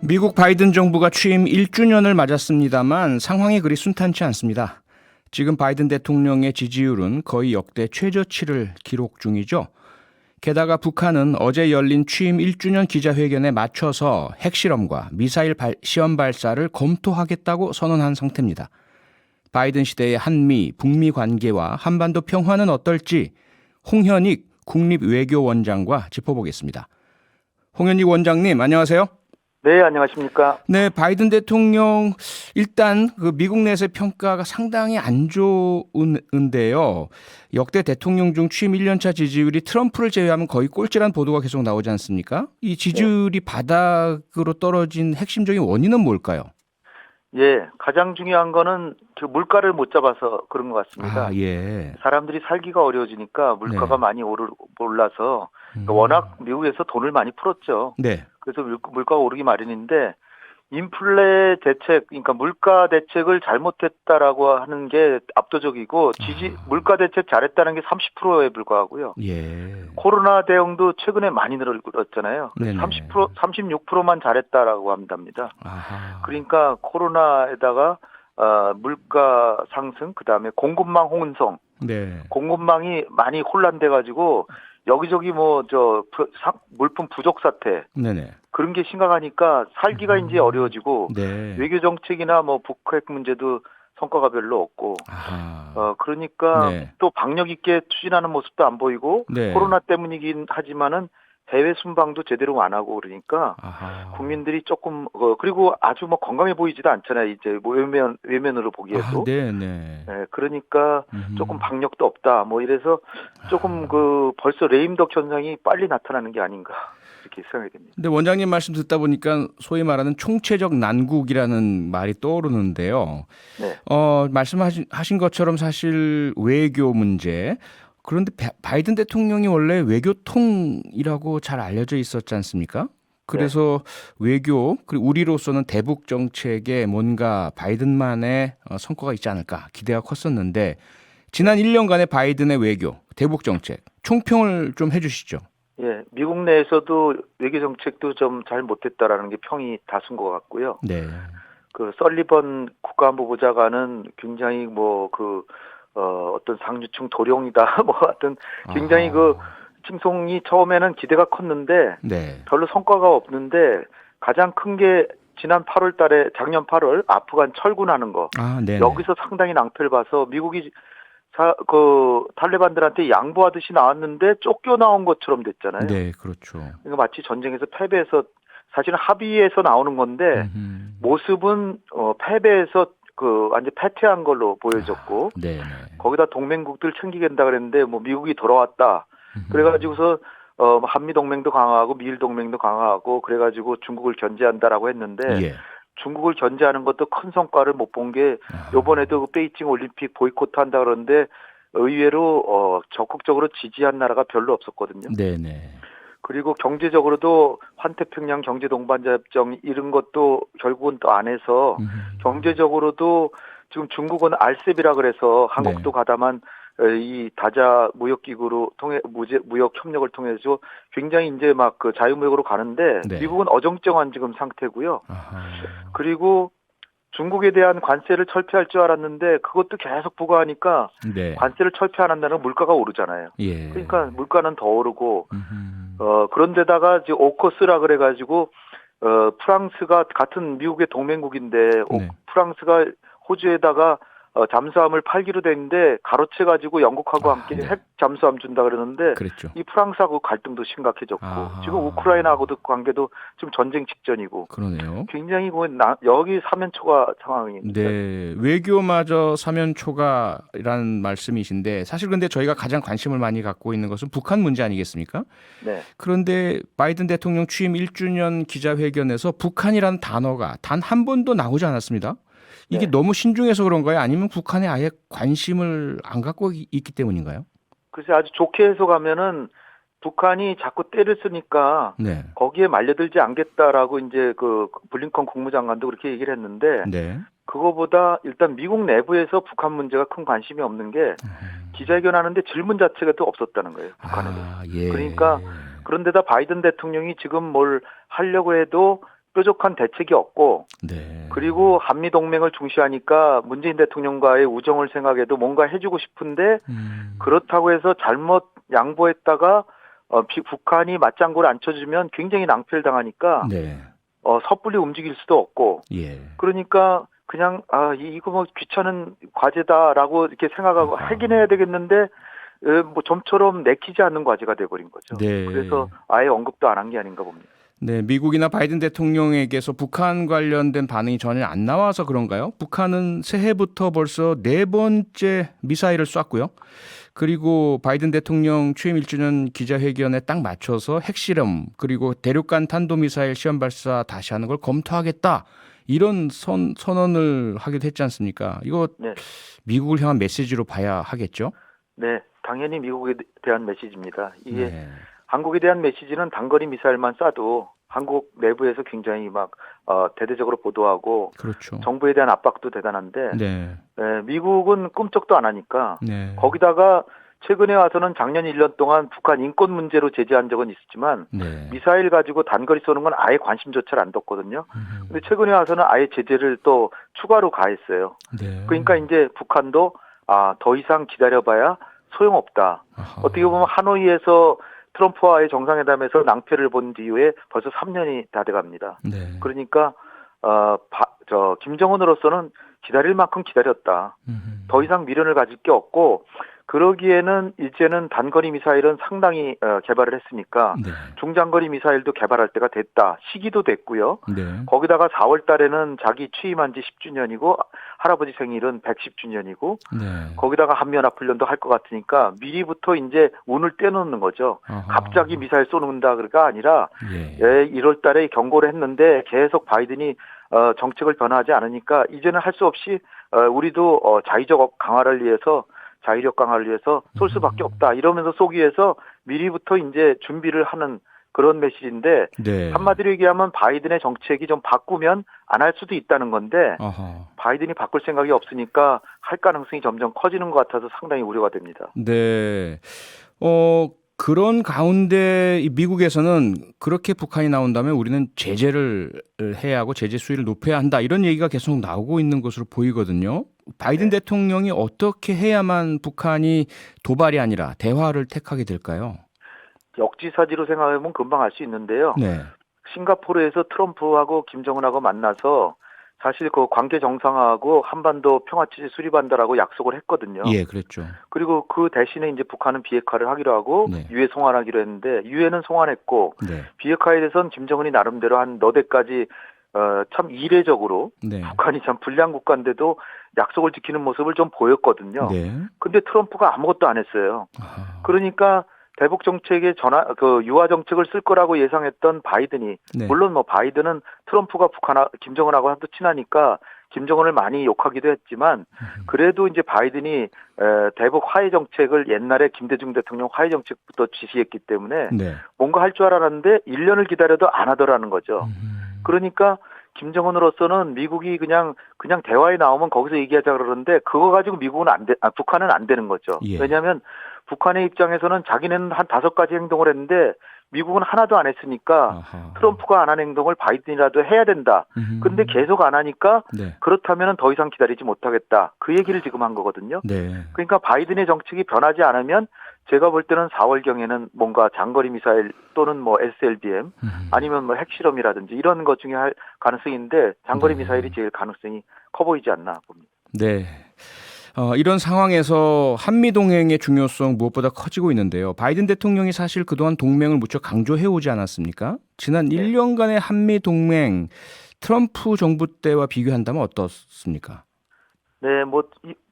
미국 바이든 정부가 취임 1주년을 맞았습니다만 상황이 그리 순탄치 않습니다. 지금 바이든 대통령의 지지율은 거의 역대 최저치를 기록 중이죠. 게다가 북한은 어제 열린 취임 1주년 기자회견에 맞춰서 핵실험과 미사일 시험 발사를 검토하겠다고 선언한 상태입니다. 바이든 시대의 한미, 북미 관계와 한반도 평화는 어떨지 홍현익 국립외교원장과 짚어보겠습니다. 홍현익 원장님, 안녕하세요. 네, 안녕하십니까. 네, 바이든 대통령 일단 그 미국 내에서의 평가가 상당히 안 좋은데요. 역대 대통령 중 취임 1년차 지지율이 트럼프를 제외하면 거의 꼴찌란 보도가 계속 나오지 않습니까? 이 지지율이 바닥으로 떨어진 핵심적인 원인은 뭘까요? 예, 가장 중요한 거는 그 물가를 못 잡아서 그런 것 같습니다. 아, 예. 사람들이 살기가 어려워지니까 물가가 네. 많이 올라서 워낙 미국에서 돈을 많이 풀었죠. 네. 그래서 물가가 오르기 마련인데 인플레 대책, 그러니까 물가 대책을 잘못했다라고 하는 게 압도적이고 물가 대책 잘했다는 게 30%에 불과하고요. 예. 코로나 대응도 최근에 많이 늘었잖아요. 네네. 36%만 잘했다라고 합니다. 아하. 그러니까 코로나에다가 물가 상승, 그다음에 공급망 혼성, 네. 공급망이 많이 혼란돼 가지고 여기저기 물품 부족 사태 네네. 그런 게 심각하니까 살기가 이제 어려워지고 네. 외교 정책이나 북핵 문제도 성과가 별로 없고 아하. 그러니까 네. 또 박력 있게 추진하는 모습도 안 보이고 네. 코로나 때문이긴 하지만은 해외 순방도 제대로 안 하고 그러니까 아하. 국민들이 조금 그리고 아주 건강해 보이지도 않잖아요. 이제 외면으로 보기에도. 아, 네네. 네, 그러니까 조금 박력도 없다. 이래서 조금 벌써 레임덕 현상이 빨리 나타나는 게 아닌가 이렇게 생각이 됩니다. 근데 원장님 말씀 듣다 보니까 소위 말하는 총체적 난국이라는 말이 떠오르는데요. 네. 말씀하신 것처럼 사실 외교 문제, 그런데 바이든 대통령이 원래 외교통이라고 잘 알려져 있었지 않습니까? 그래서 외교, 그리고 우리로서는 대북 정책에 뭔가 바이든만의 성과가 있지 않을까 기대가 컸었는데 지난 1년간의 바이든의 외교, 대북 정책, 총평을 좀 해주시죠. 예, 미국 내에서도 외교 정책도 좀 잘 못했다라는 게 평이 다수인 것 같고요. 네. 설리번 국가안보보좌관은 굉장히 어떤 상류층 도룡이다. 하여튼 굉장히 칭송이 처음에는 기대가 컸는데 네. 별로 성과가 없는데 가장 큰 게 지난 8월 달에 작년 8월 아프간 철군하는 거. 아, 네. 여기서 상당히 낭패를 봐서 미국이 탈레반들한테 양보하듯이 나왔는데 쫓겨나온 것처럼 됐잖아요. 네, 그렇죠. 그러니까 마치 전쟁에서 패배해서 사실은 합의해서 나오는 건데 모습은 패배해서 완전 패퇴한 걸로 보여졌고 네. 거기다 동맹국들 챙기겠다 그랬는데 미국이 돌아왔다. 그래가지고서 한미 동맹도 강화하고 미일 동맹도 강화하고 그래가지고 중국을 견제한다라고 했는데 예. 중국을 견제하는 것도 큰 성과를 못 본 게 이번에도 베이징 올림픽 보이콧한다 그러는데 의외로 적극적으로 지지한 나라가 별로 없었거든요. 네네. 그리고 경제적으로도 환태평양 경제동반자협정 이런 것도 결국은 또 안 해서 경제적으로도 지금 중국은 RCEP이라 그래서 한국도 가담한 이 다자 무역기구로 무역 협력을 통해서 굉장히 이제 자유무역으로 가는데 네. 미국은 어정쩡한 지금 상태고요. 아하. 그리고 중국에 대한 관세를 철폐할 줄 알았는데 그것도 계속 부과하니까 네. 관세를 철폐 안 한다는 물가가 오르잖아요. 예. 그러니까 물가는 더 오르고 그런데다가 이제 오커스라 그래가지고 프랑스가 같은 미국의 동맹국인데 네. 프랑스가 호주에다가 잠수함을 팔기로 됐는데 가로채가지고 영국하고 함께 네. 핵 잠수함 준다 그러는데 그랬죠. 이 프랑스하고 갈등도 심각해졌고 아하. 지금 우크라이나하고도 관계도 지금 전쟁 직전이고 그러네요. 굉장히 여기 사면초가 상황입니다. 네, 외교마저 사면초가라는 말씀이신데 사실 근데 저희가 가장 관심을 많이 갖고 있는 것은 북한 문제 아니겠습니까? 네. 그런데 바이든 대통령 취임 1주년 기자회견에서 북한이라는 단어가 단 한 번도 나오지 않았습니다. 이게 네. 너무 신중해서 그런가요? 아니면 북한에 아예 관심을 안 갖고 있기 때문인가요? 글쎄 아주 좋게 해석하면은 북한이 자꾸 때를 쓰니까 네. 거기에 말려들지 않겠다라고 이제 블링컨 국무장관도 그렇게 얘기를 했는데 네. 그거보다 일단 미국 내부에서 북한 문제가 큰 관심이 없는 게 기자회견 하는데 질문 자체가 또 없었다는 거예요. 북한에 대해서. 예. 그러니까 그런데다 바이든 대통령이 지금 뭘 하려고 해도 뾰족한 대책이 없고 네. 그리고 한미 동맹을 중시하니까 문재인 대통령과의 우정을 생각해도 뭔가 해주고 싶은데 그렇다고 해서 잘못 양보했다가 북한이 맞장구를 안 쳐주면 굉장히 낭패를 당하니까 네. 섣불리 움직일 수도 없고 예. 그러니까 그냥 이거 뭐 귀찮은 과제다라고 이렇게 생각하고 하긴 해야 되겠는데 뭐 좀처럼 내키지 않는 과제가 돼버린 거죠. 네. 그래서 아예 언급도 안 한 게 아닌가 봅니다. 네, 미국이나 바이든 대통령에게서 북한 관련된 반응이 전혀 안 나와서 그런가요? 북한은 새해부터 벌써 4번째 미사일을 쐈고요. 그리고 바이든 대통령 취임 1주년 기자회견에 딱 맞춰서 핵실험 그리고 대륙간 탄도미사일 시험 발사 다시 하는 걸 검토하겠다. 이런 선언을 하기도 했지 않습니까? 이거 네. 미국을 향한 메시지로 봐야 하겠죠? 네, 당연히 미국에 대한 메시지입니다. 이게 네. 한국에 대한 메시지는 단거리 미사일만 쏴도 한국 내부에서 굉장히 막 대대적으로 보도하고 그렇죠. 정부에 대한 압박도 대단한데 네. 미국은 꿈쩍도 안 하니까 네. 거기다가 최근에 와서는 작년 1년 동안 북한 인권 문제로 제재한 적은 있었지만 네. 미사일 가지고 단거리 쏘는 건 아예 관심조차 안 뒀거든요. 근데 최근에 와서는 아예 제재를 또 추가로 가했어요. 네. 그러니까 이제 북한도 더 이상 기다려봐야 소용없다. 아하. 어떻게 보면 하노이에서 트럼프와의 정상회담에서 낭패를 본 뒤에 벌써 3년이 다 돼갑니다. 네. 그러니까 김정은으로서는 기다릴 만큼 기다렸다. 더 이상 미련을 가질 게 없고 그러기에는 이제는 단거리 미사일은 상당히 개발을 했으니까 네. 중장거리 미사일도 개발할 때가 됐다. 시기도 됐고요. 네. 거기다가 4월 달에는 자기 취임한 지 10주년이고 할아버지 생일은 110주년이고 네. 거기다가 한미연합훈련도 할 것 같으니까 미리부터 이제 운을 떼놓는 거죠. 아하. 갑자기 미사일 쏘는다 그가 아니라 예. 1월 달에 경고를 했는데 계속 바이든이 정책을 변화하지 않으니까 이제는 할 수 없이 우리도 자의적 강화를 위해서 자위력 강화를 위해서 쏠 수밖에 없다. 이러면서 쏘기 위해서 미리부터 이제 준비를 하는 그런 메시지인데 네. 한마디로 얘기하면 바이든의 정책이 좀 바꾸면 안 할 수도 있다는 건데 아하. 바이든이 바꿀 생각이 없으니까 할 가능성이 점점 커지는 것 같아서 상당히 우려가 됩니다. 네. 그런 가운데 이 미국에서는 그렇게 북한이 나온다면 우리는 제재를 해야 하고 제재 수위를 높여야 한다. 이런 얘기가 계속 나오고 있는 것으로 보이거든요. 바이든 네. 대통령이 어떻게 해야만 북한이 도발이 아니라 대화를 택하게 될까요? 역지사지로 생각하면 금방 알 수 있는데요. 네. 싱가포르에서 트럼프하고 김정은하고 만나서 사실 그 관계 정상화하고 한반도 평화체제 수립한다라고 약속을 했거든요. 예, 그랬죠. 그리고 그 대신에 이제 북한은 비핵화를 하기로 하고 네. 유해 송환하기로 했는데 유해는 송환했고 네. 비핵화에 대해서는 김정은이 나름대로 한 너댓 가지 참 이례적으로 네. 북한이 참 불량 국가인데도 약속을 지키는 모습을 좀 보였거든요. 네. 근데 트럼프가 아무것도 안 했어요. 아하. 그러니까 대북 정책의 유화 정책을 쓸 거라고 예상했던 바이든이 네. 물론 뭐 바이든은 트럼프가 김정은하고 하도 친하니까 김정은을 많이 욕하기도 했지만 그래도 이제 바이든이 대북 화해 정책을 옛날에 김대중 대통령 화해 정책부터 지시했기 때문에 네. 뭔가 할 줄 알았는데 1년을 기다려도 안 하더라는 거죠. 그러니까 김정은으로서는 미국이 그냥 대화에 나오면 거기서 얘기하자 그러는데 그거 가지고 미국은 북한은 안 되는 거죠. 예. 왜냐하면 북한의 입장에서는 자기는 한 5가지 행동을 했는데 미국은 하나도 안 했으니까 아하. 트럼프가 안 한 행동을 바이든이라도 해야 된다. 근데 계속 안 하니까 네. 그렇다면 더 이상 기다리지 못하겠다. 그 얘기를 지금 한 거거든요. 네. 그러니까 바이든의 정책이 변하지 않으면 제가 볼 때는 4월경에는 뭔가 장거리 미사일 또는 뭐 SLBM 아니면 뭐 핵실험이라든지 이런 것 중에 할 가능성인데 장거리 네. 미사일이 제일 가능성이 커 보이지 않나 봅니다. 네. 이런 상황에서 한미동맹의 중요성 무엇보다 커지고 있는데요. 바이든 대통령이 사실 그동안 동맹을 무척 강조해오지 않았습니까? 지난 네. 1년간의 한미동맹 트럼프 정부 때와 비교한다면 어떻습니까? 네, 뭐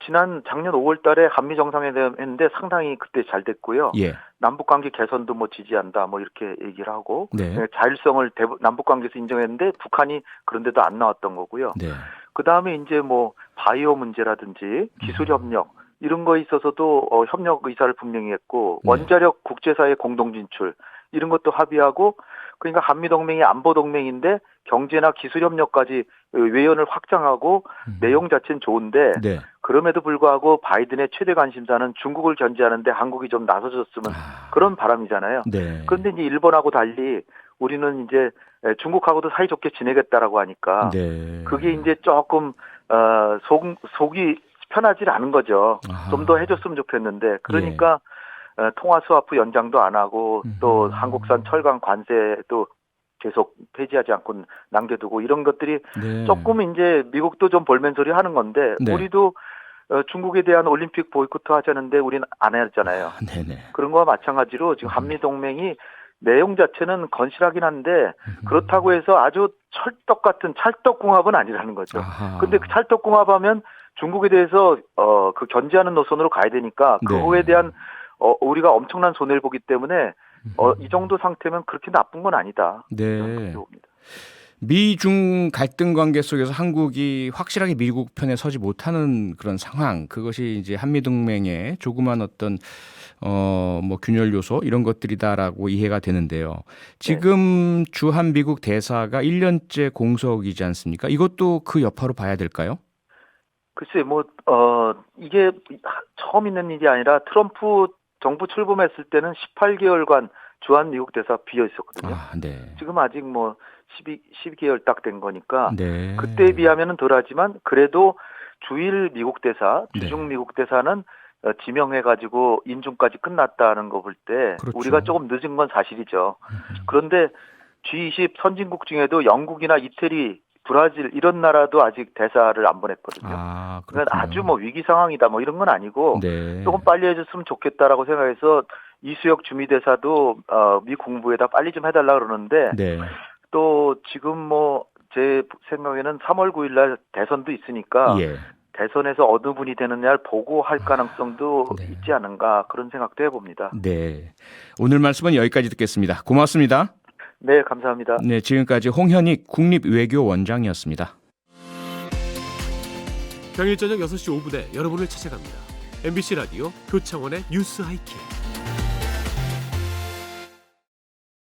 지난 작년 5월 달에 한미 정상회담 했는데 상당히 그때 잘 됐고요. 예. 남북 관계 개선도 뭐 지지한다 뭐 이렇게 얘기를 하고 네. 자율성을 남북 관계에서 인정했는데 북한이 그런데도 안 나왔던 거고요. 네. 그다음에 이제 뭐 바이오 문제라든지 기술 협력 이런 거에 있어서도 협력 의사를 분명히 했고 네. 원자력 국제사회 공동 진출 이런 것도 합의하고 그러니까 한미 동맹이 안보 동맹인데 경제나 기술 협력까지 외연을 확장하고 내용 자체는 좋은데 네. 그럼에도 불구하고 바이든의 최대 관심사는 중국을 견제하는데 한국이 좀 나서줬으면 그런 바람이잖아요. 네. 그런데 이제 일본하고 달리 우리는 이제 중국하고도 사이좋게 지내겠다라고 하니까 네. 그게 이제 조금 속이 편하지 않은 거죠. 아하. 좀 더 해줬으면 좋겠는데 그러니까 통화 스와프 연장도 안 하고 또 한국산 철강 관세도 계속 폐지하지 않고 남겨두고 이런 것들이 네. 조금 이제 미국도 좀 볼멘소리 하는 건데 네. 우리도 중국에 대한 올림픽 보이콧 하자는데 우리는 안 했잖아요. 네네. 그런 거와 마찬가지로 지금 한미 동맹이 내용 자체는 건실하긴 한데 그렇다고 해서 아주 찰떡 같은 찰떡궁합은 아니라는 거죠. 아하. 근데 그 찰떡궁합하면 중국에 대해서 그 견제하는 노선으로 가야 되니까 그거에 네. 대한 우리가 엄청난 손해를 보기 때문에 이 정도 상태면 그렇게 나쁜 건 아니다. 저는 네. 그렇게 봅니다. 미중 갈등 관계 속에서 한국이 확실하게 미국 편에 서지 못하는 그런 상황, 그것이 이제 한미동맹의 조그만 어떤 뭐 균열 요소 이런 것들이다라고 이해가 되는데요. 지금 주한 미국 대사가 1년째 공석이지 않습니까? 이것도 그 여파로 봐야 될까요? 글쎄, 이게 처음 있는 일이 아니라 트럼프 정부 출범했을 때는 18개월간 주한 미국 대사 비어 있었거든요. 아, 네. 지금 아직 12개월 딱 된 거니까 네. 그때에 비하면은 덜하지만 그래도 주일 미국 대사, 네. 주중 미국 대사는 지명해가지고 인준까지 끝났다는 거 볼 때 그렇죠. 우리가 조금 늦은 건 사실이죠. 그런데 G20 선진국 중에도 영국이나 이태리, 브라질 이런 나라도 아직 대사를 안 보냈거든요. 아, 그러니까 그렇군요. 아주 위기 상황이다 이런 건 아니고 네. 조금 빨리 해줬으면 좋겠다라고 생각해서 이수혁 주미대사도 미 국무부에다 빨리 좀 해달라 그러는데 네. 또 지금 제 생각에는 3월 9일 날 대선도 있으니까 예. 대선에서 어느 분이 되느냐를 보고 할 가능성도 네. 있지 않은가 그런 생각도 해봅니다. 네. 오늘 말씀은 여기까지 듣겠습니다. 고맙습니다. 네, 감사합니다. 네, 지금까지 홍현익 국립외교원장이었습니다. 평일 저녁 6시 5분에 여러분을 찾아갑니다. MBC 라디오 표창원의 뉴스 하이킥.